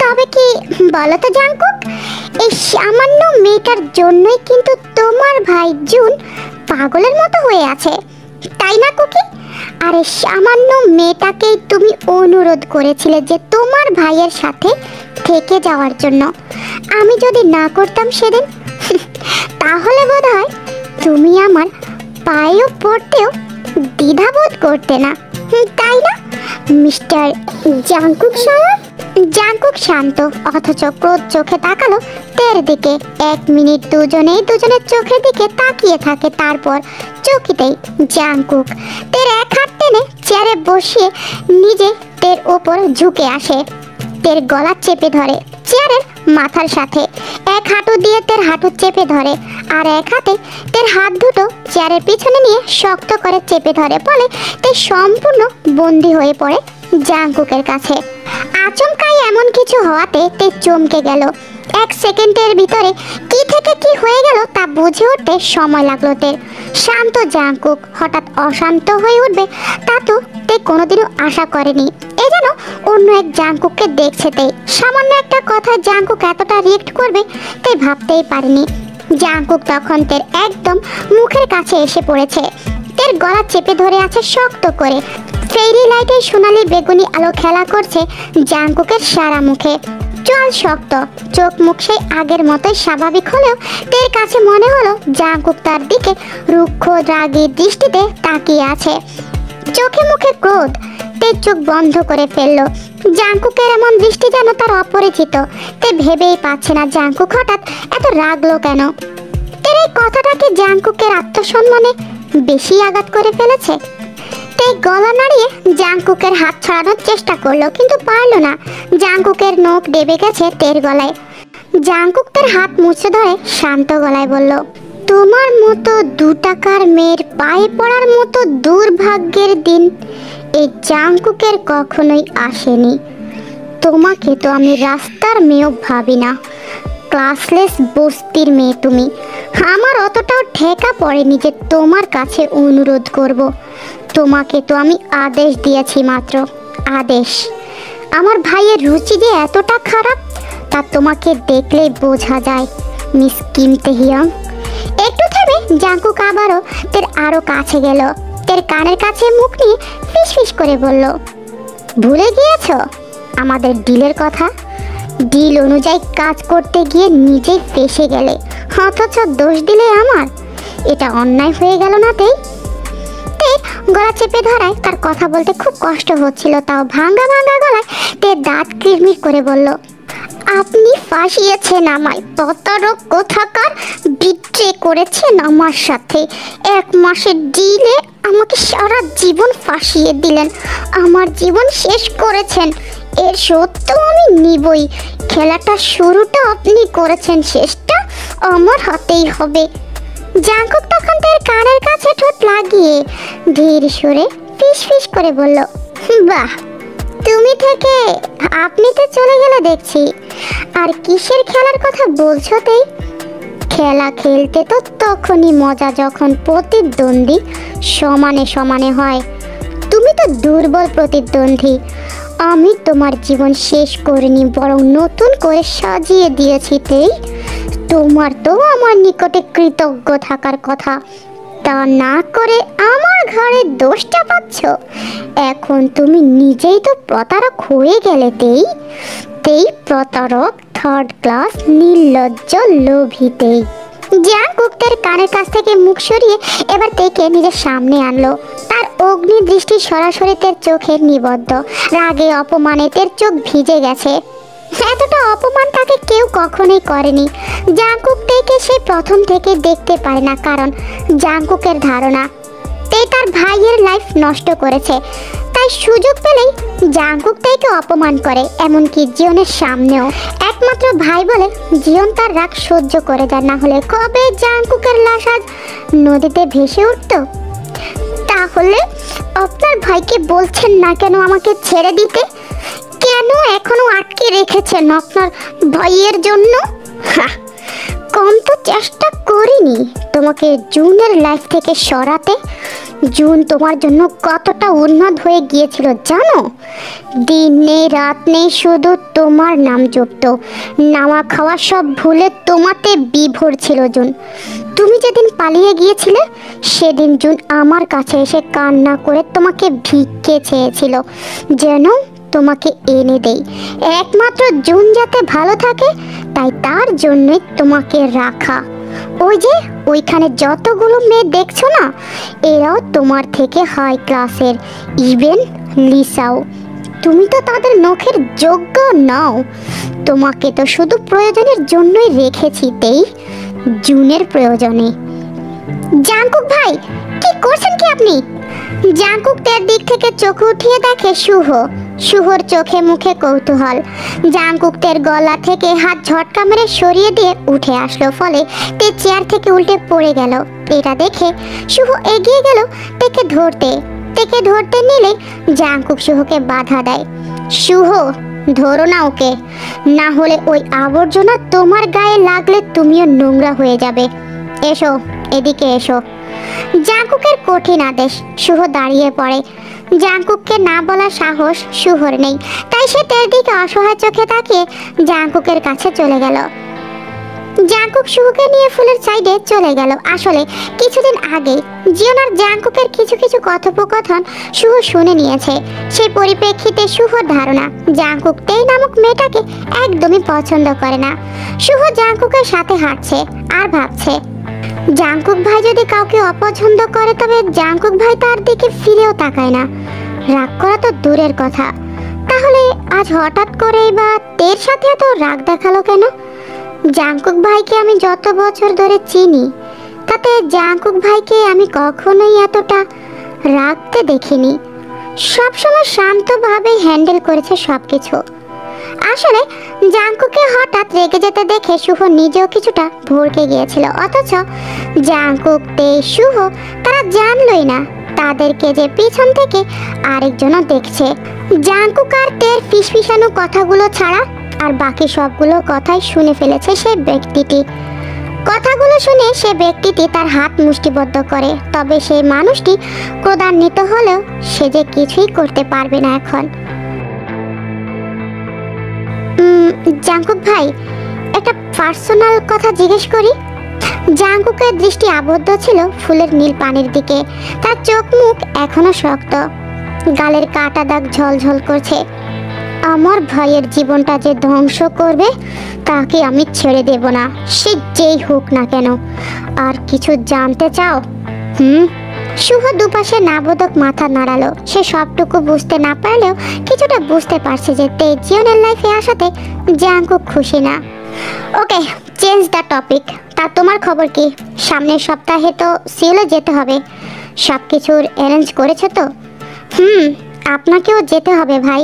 তবে কি বলো তো জাঙ্কুক, এই সামান্য মেয়েটার জন্যই কিন্তু তোমার ভাই জুন পাগলের মতো হয়ে আছে, তাই না কুকি? আর এই সামান্য মেয়েটাকেই তুমি অনুরোধ করেছিলে যে তোমার ভাইয়ের সাথে থেকে যাওয়ার জন্য। আমি যদি না করতাম সেদিন, তাহলে বোধহয় তুমি আমার পায়েও পড়তেও দ্বিধাবোধ করতে না, তাই না মিস্টার জাঙ্কুক সাহেব? জাঙ্কুক শান্ত অথচ ক্রোধ চোখে তাকালো তের দিকে। 1 মিনিট দুজনেই দুজনের চোখের দিকে তাকিয়ে থাকে। তারপর চকিতেই জাঙ্কুক তের এক হাত টেনে চেয়ারে বসিয়ে নিজে তের ওপর ঝুঁকে আসে, তের গলা চেপে ধরে চেয়ারের মাথার সাথে। এক হাঁটু দিয়ে তের হাঁটু চেপে ধরে আর এক হাতে তের হাত দুটো চেয়ারের পিছনে নিয়ে শক্ত করে চেপে ধরে। ফলে তে সম্পূর্ণ বন্দী হয়ে পড়ে জাঙ্কুকের কাছে। আচমকাই এমন কিছু হওয়াতে তে চমকে গেল। 1 সেকেন্ডের ভিতরে কি থেকে কি হয়ে গেল তা বুঝে উঠতে সময় লাগলো তের। শান্ত জাঙ্কুক হঠাৎ অশান্ত হয়ে উঠবে তা তো তে কোনোদিনও আশা করেনি। এ যেন অন্য এক জাঙ্কুককে দেখছে তে। সামান্য একটা কথা জাঙ্কুক এতটা রিয়েক্ট করবে তে ভাবতেই পারেনি। জাঙ্কুক তখন তের একদম মুখের কাছে এসে পড়েছে, তের গলা চেপে ধরে আছে শক্ত করে। ফেরি লাইটের সোনালি বেগুনি আলো খেলা করছে জাঙ্কুকের সারা মুখে। চোয়াল শক্ত, চোখ মুখ সেই আগের মতোই স্বাভাবিক হলেও তের কাছে মনে হলো জাঙ্কুক তার দিকে রুক্ষ রাগী দৃষ্টিতে তাকিয়ে আছে। চোখে মুখে ক্রোধ। তে চোখ বন্ধ করে ফেললো। জাঙ্কুকের এমন দৃষ্টি যেন তার অপরিচিত। তে ভেবেই পাচ্ছে না জাঙ্কুক হঠাৎ এত রাগলো কেন। তের এই কথাটাকে জাঙ্কুকের আত্মসম্মানে বেশি আঘাত করে ফেলেছে। তে গলা নাড়িয়ে জাঙ্কুকের হাত ছাড়ানোর চেষ্টা করলো কিন্তু পারলো না। জাঙ্কুকের নখ ডেবে গেছে তের গলায়। জাঙ্কুক তার হাত মুছে ধরে শান্ত গলায় বলল, তোমার মতো 2 টাকার মেয়ের পায়ে পড়ার মতো দুর্ভাগ্যের দিন এই জাঙ্কুকের কখনোই আসেনি। তোমাকে তো আমি রাস্তার মেয়েও ভাবি না, ক্লাসলেস বস্তির মেয়ে তুমি। আমার অতটাও ঠেকা পড়েনি যে তোমার কাছে অনুরোধ করব। তোমাকে তো আমি আদেশ দিয়েছি মাত্র, আদেশ। আমার ভাইয়ের রুচি যে এতটা খারাপ তা তোমাকে দেখলেই বোঝা যায় মিস কিম তেহিয়াং। একটু থেমে জাঙ্কুক আবারও তের আরো কাছে গেল। তের কানের কাছে মুখ নিয়ে ফিসফিস করে বলল, ভুলে গিয়েছ আমাদের ডিলের কথা? ডিল অনুযায়ী কাজ করতে গিয়ে নিজেই ফেসে গেলে, অথচ দোষ দিলে আমার। এটা অন্যায় হয়ে গেল না? তে গলা চেপে ধরায় তার কথা বলতে খুব কষ্ট হচ্ছিল, তাও ভাঙা ভাঙা গলায় তে দাঁত কিরমির করে বলল, আপনি ফাঁসিয়েছেন আমায়, প্রতারক কোথাকার, বিট্রে করেছেন আমার সাথে। 1 মাসের ডিলে আমাকে সারা জীবন ফাঁসিয়ে দিলেন, আমার জীবন শেষ করেছেন। এর সত্য আমি নিবই। খেলাটা শুরুটা আপনি করেছেন, শেষটা আমার হাতেই হবে। জাঙ্কুক তখন তার কানের কাছে ঠোঁট লাগিয়ে ধীর সুরে ফিস ফিস করে বলল, বাহ, তুমি থেকে আপনিতে চলে গেলে দেখছি। আর কিসের খেলার কথা বলছো তেই? খেলা খেলতে তো তখনই মজা যখন প্রতিদ্বন্দ্বী সমানে সমানে হয়। তুমি তো দুর্বল প্রতিদ্বন্দ্বী। আমি তোমার জীবন শেষ করিনি, বরং নতুন করে সাজিয়ে দিয়েছি তেই। তোমার তো আমার নিকটে কৃতজ্ঞ থাকার কথা, তা না করে আমার ঘরে দোষ চাপাচ্ছ। এখন তুমি নিজেই তো প্রতারক হয়ে গেলে তেই। তেই প্রতারক, থার্ড ক্লাস, নির্লজ্জ, লোভিতেই। জাঙ্কুক তার কানের কাছ থেকে মুখ সরিয়ে এবার তেকে নিজের সামনে আনলো। তার অগ্নি দৃষ্টি সরাসরি তের চোখে নিবদ্ধ। রাগে অপমানে তের চোখ ভিজে গেছে। এতটা অপমান তাকে কেউ কখনোই করেনি। জাঙ্কুক তেকে সে প্রথম থেকে দেখতে পায় না, কারণ জাঙ্কুকের ধারণা তে তার ভাইয়ের লাইফ নষ্ট করেছে। তাই সুযোগ পেলেই জাঙ্কুক তেকে অপমান করে, এমনকি জিওনের সামনেও। একমাত্র ভাই বলে জিওন তার রাগ সহ্য করে যায়, না হলে কবে জাঙ্কুকের লাশ আজ নদীতে ভেসে উঠত। তাহলে আপনার ভাইকে বলছেন না কেন আমাকে ছেড়ে দিতে? কেন এখনো আটকে রেখেছেন আপনার ভাইয়ের জন্য? কম তো চেষ্টা করিনি তোমাকে জুনের লাইফ থেকে সরাতে। জুন তোমার জন্য কতটা উন্মাদ হয়ে গিয়েছিল জানো? দিন নেই রাত নেই, শুধু তোমার নাম জপত। নাওয়া খাওয়া সব ভুলে তোমাতে বিভোর ছিল জুন। তুমি যেদিন পালিয়ে গিয়েছিলে সেদিন জুন আমার কাছে এসে কান্না করে তোমাকে ভিক্ষে চেয়েছিল যেন তোমাকে এনে দেই। একমাত্র জুন যাতে ভালো থাকে, তাই তার জন্যই তোমাকে রাখা। ওই যে ওইখানে যতগুলো মেয়ে দেখছো না, এরাও তোমার থেকে হাই ক্লাসের, ইভেন লিসাও। তুমি তো তাদের নখের যোগ্য নাও। তোমাকে তো শুধু প্রয়োজনের জন্যই রেখেছি তেই, জুনের প্রয়োজনে। জাঙ্কুক ভাই, কি করছেন কি আপনি? জাঙ্কুক তের দিক থেকে চোখ উঠিয়ে দেখে শুভর চোখে মুখে কৌতূহল। জাঙ্কুক তের গলা থেকে হাত ঝটকা মেরে সরিয়ে দিয়ে উঠে আসলো, ফলে তে চেয়ার থেকে উল্টে পড়ে গেল। এটা দেখে শুভ এগিয়ে গেল তেকে ধরতে নিলে জাঙ্কুক শুভকে বাধা দেয়। শুভ, ধরো না ওকে, না হলে ওই আবর্জনা তোমার গায়ে লাগলে তুমিও নোংরা হয়ে যাবে। এসো, এদিকে এসো। জাঙ্কুকের কঠিন আদেশ। শুভ দাঁড়িয়ে পড়ে। জাঙ্কুককে না বলার সাহস শুভর নেই, তাই সে তের দিকে অসহায় চোখে তাকিয়ে জাঙ্কুকের কাছে চলে গেল। জাঙ্কুক শুভকে নিয়ে ফুলের সাইডে চলে গেল। আসলে কিছুদিন আগে জিওন আর জাঙ্কুকের কিছু কিছু কথোপকথন শুভ শুনে নিয়েছে। সেই পরিপ্রেক্ষিতে শুভর ধারণা জাঙ্কুক তেই নামক মেয়েটাকে একদমই পছন্দ করে না। শুভ জাঙ্কুকের সাথে হাঁটছে আর ভাবছে, জাঙ্কুক ভাই যদি কাউকে অপছন্দ করে তবে জাঙ্কুক ভাই তার দিকে ফিরেও তাকায় না। রাগ করা তো দূরের কথা, তাহলে আজ হঠাৎ করেই বা তের সাথে এত রাগ দেখালো কেন? জাঙ্কুক ভাইকে আমি যত বছর ধরে চিনি, তাতে জাঙ্কুক ভাইকে আমি কখনোই এতটা রাগতে দেখিনি। সবসময় শান্তভাবে হ্যান্ডেল করেছে সবকিছু। আসলে জাঙ্কুকে হঠাৎ রেগে যেতে দেখে শুভ নিজেও কিছুটা ভড়কে গিয়েছিল, অথচ জাঙ্কুক তে শুভ তারা জানলই না তাদেরকে যে পিছন থেকে আরেকজনও দেখছে। জাঙ্কুক আর তের ফিসফিসানো কথাগুলো ছাড়া আর বাকি সবগুলো কথাই শুনে ফেলেছে সেই ব্যক্তিটি। কথাগুলো শুনে সে ব্যক্তিটি তার হাত মুষ্টিবদ্ধ করে, তবে সেই মানুষটি ক্রোধান্বিত হলেও সে যে কিছুই করতে পারবে না এখন। জাঙ্কুক ভাই, একটা পার্সোনাল কথা জিজ্ঞেস করি। জাঙ্কুকের দৃষ্টি আবদ্ধ ছিল ফুলের নীল পানির দিকে। তার চোখ মুখ এখনো শক্ত, গালের কাটা দাগ ঝলঝল করছে। আমার ভাইয়ের জীবনটা যে ধ্বংস করবে তাকে আমি ছেড়ে দেব না, সে যেই হোক না কেন। আর কিছু জানতে চাও? শুভ দুপাশে নাবোধক মাথা নাড়ালো। সে সবটুকু বুঝতে না পারলেও কিছুটা বুঝতে পারছে যে জিওনের লাইফে আসাতে জাঙ্কুক খুশি না। ওকে, চেঞ্জ দ্য টপিক। তা তোমার খবর কি? সামনের সপ্তাহে তো সিওলে যেতে হবে, সব কিছুর অ্যারেঞ্জ করেছো তো? আপনাকেও যেতে হবে ভাই।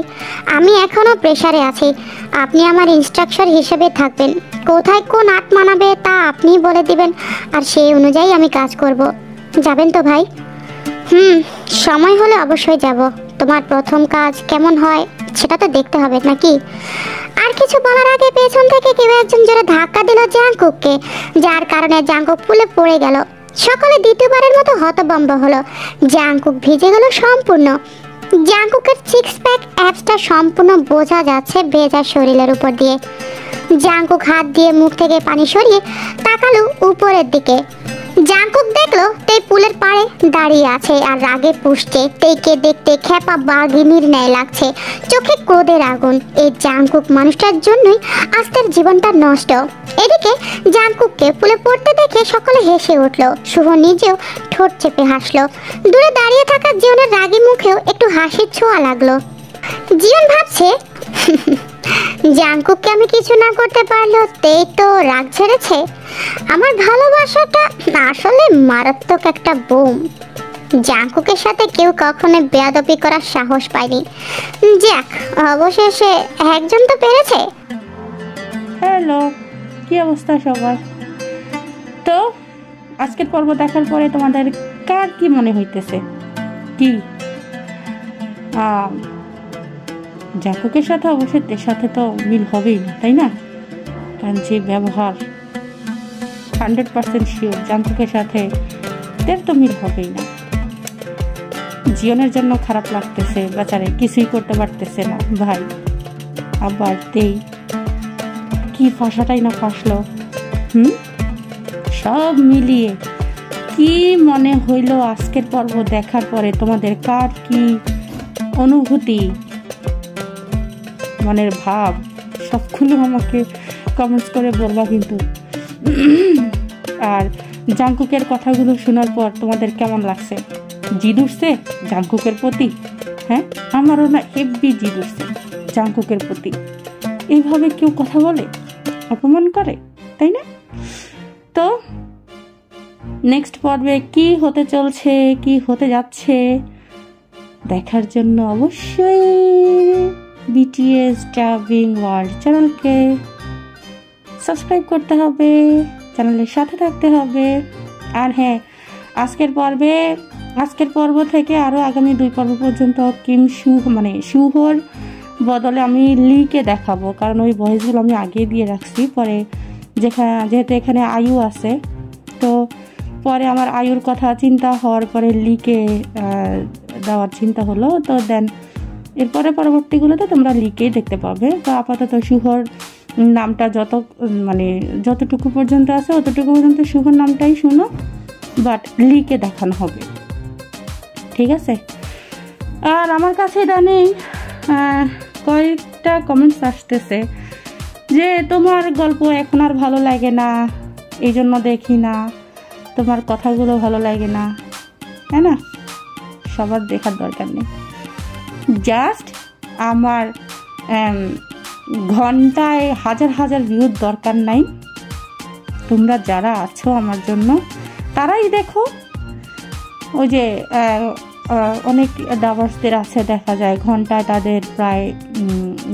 আমি এখনও প্রেশারে আছি। আপনি আমার ইনস্ট্রাকশন হিসেবে থাকবেন। কোথায় কোন আট মানাবে তা আপনিই বলে দিবেন, আর সেই অনুযায়ী আমি কাজ করব। যাবেন তো ভাই? সময় হলে অবশ্যই যাব। তোমার প্রথম কাজ কেমন হয় সেটা তো দেখতে হবে নাকি? আর কিছু বলার আগে পেছন থেকে কেউ একজন জোরে ধাক্কা দিল জাঙ্কুককে, যার কারণে জাঙ্কুক পুলে পড়ে গেল। সকলে দ্বিতীয়বারের মতো হতভম্ব হলো। জাঙ্কুক ভিজে গেল সম্পূর্ণ। জাঙ্কুকের সিক্স প্যাক অ্যাপসটা সম্পূর্ণ বোঝা যাচ্ছে ভেজা শরীরের উপর দিয়ে। জাঙ্কুক হাত দিয়ে মুখ থেকে পানি সরিয়ে তাকালো উপরের দিকে। জাঙ্কুক দেখলো তেই পুলের পাড়ে দাঁড়িয়ে আছে আর রাগে পুষছে। তেইকে দেখতে খেপা বাঘিনীর ন্যায় লাগছে, চোখে ক্রোধের আগুন। এই জাঙ্কুক মানুষটার জন্যই আজ তার জীবনটা নষ্ট। এদিকে জাঙ্কুককে পুলে পড়তে দেখে সকলে হেসে উঠল। শুভ নিজেও ঠোঁট চেপে হাসলো। দূরে দাঁড়িয়ে থাকা জিওনের রাগী মুখেও একটু হাসির ছোঁয়া লাগলো। জিওন ভাবছে, জাঙ্কুককে আমি কিছু না করতে পারলেও তেই তো রাগ ছেড়েছে। আমার ভালোবাসাটা আসলে মারাত্মক একটা বোম। জাঙ্কুকের সাথে কেউ কখনো বেয়াদবি করার সাহস পায়নি। যাক, অবশেষে একজন তো পেরেছে। হ্যালো, কি অবস্থা সবার? তো আজকের পর্ব দেখার পরে তোমাদের কার কি মনে হইতেছে? কি জাঙ্কুকের সাথে অবশ্যই এর সাথে তো মিল হবেই না, তাই না? কারণ যে ব্যবহার 100% শিওর জাঙ্কুকের সাথে এর তো মিল হবেই না। জিওনের জন্য খারাপ লাগতেছে, বেচারে কিছুই করতে পারতেছে না ভাই। আবার তেই কি ফাঁসাটাই না ফাঁসলো। সব মিলিয়ে কি মনে হইল আজকের পর্ব দেখার পরে? তোমাদের কার কি অনুভূতি, মনের ভাব সবগুলো আমাকে কমেন্টস করে বলবা কিন্তু। আর জাঙ্কুকের কথাগুলো শোনার পর তোমাদের কেমন লাগছে? জিদ উঠছে জাঙ্কুকের প্রতি? হ্যাঁ, আমারও না হেব্বি জিদ উঠছে জাঙ্কুকের প্রতি। এইভাবে কেউ কথা বলে, অপমান করে, তাই না? তো নেক্সট পর্বে কি হতে চলছে, কি হতে যাচ্ছে দেখার জন্য অবশ্যই বিটিএস ডাবিং ওয়ার্ল্ড চ্যানেলকে সাবস্ক্রাইব করতে হবে, চ্যানেলের সাথে থাকতে হবে। আর হ্যাঁ, আজকের পর্ব থেকে আরও আগামী 2 পর্ব পর্যন্ত শুভর বদলে আমি লিকে দেখাবো, কারণ ওই ভয়েসগুলো আমি আগে দিয়ে রাখছি। পরে যেহেতু এখানে আয়ু আছে, তো পরে আমার আয়ুর কথা চিন্তা হওয়ার পরে লিকে দেওয়ার চিন্তা হলো। তো দেন এরপরে পরবর্তীগুলোতে তোমরা লিকেই দেখতে পাবে। তো আপাতত শুভর নামটা যতটুকু পর্যন্ত আছে অতটুকু পর্যন্ত শুভর নামটাই শুনো, বাট লিকে দেখানো হবে, ঠিক আছে? আর আমার কাছে ইদানিং কয়েকটা কমেন্টস আসতেছে যে তোমার গল্প এখন আর ভালো লাগে না, এই জন্য দেখি না, তোমার কথাগুলো ভালো লাগে না, তাই না? সবার দেখার দরকার নেই। জাস্ট আমার ঘন্টায় হাজার হাজার ভিউর দরকার নাই। তোমরা যারা আছো আমার জন্য তারাই দেখো। ওই যে অনেক ডাভার্সদের আছে, দেখা যায় ঘন্টায় তাদের প্রায়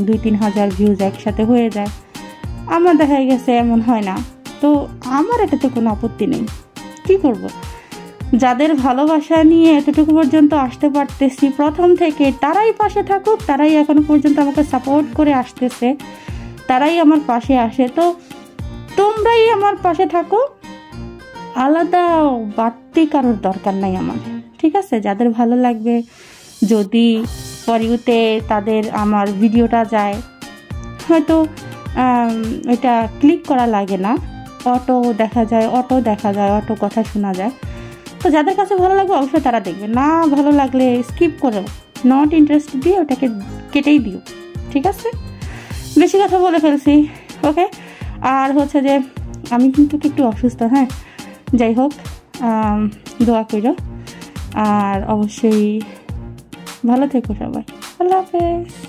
2-3 হাজার ভিউজ একসাথে হয়ে যায়। আমার দেখা গেছে এমন হয় না। তো আমার এটাতে কোনো আপত্তি নেই। কি করব? যাদের ভালোবাসা নিয়ে এতটুকু পর্যন্ত আসতে পারতেছি প্রথম থেকে, তারাই পাশে থাকুক, তারাই এখনো পর্যন্ত আমাকে সাপোর্ট করে আসতেছে, তারাই আমার পাশে আসে। তো তোমরাই আমার পাশে থাকো, আলাদা বাড়তি কারোর দরকার নাই আমার, ঠিক আছে? যাদের ভালো লাগবে, যদি পরিউতে তাদের আমার ভিডিওটা যায়, হয়তো এটা ক্লিক করা লাগে না, অটো দেখা যায়, অটো কথা শোনা যায়। তো যাদের কাছে ভালো লাগবে অবশ্যই তারা দেখবে, না ভালো লাগলে স্কিপ করো, নট ইন্টারেস্ট দিয়ে ওটাকে কেটেই দিও, ঠিক আছে? বেশি কথা বলে ফেলছি, ওকে? আর হচ্ছে যে আমি কিন্তু একটু অসুস্থ, হ্যাঁ, যাই হোক, দোয়া করো। আর অবশ্যই ভালো থেকো সবাই। আল্লাহ হাফেজ।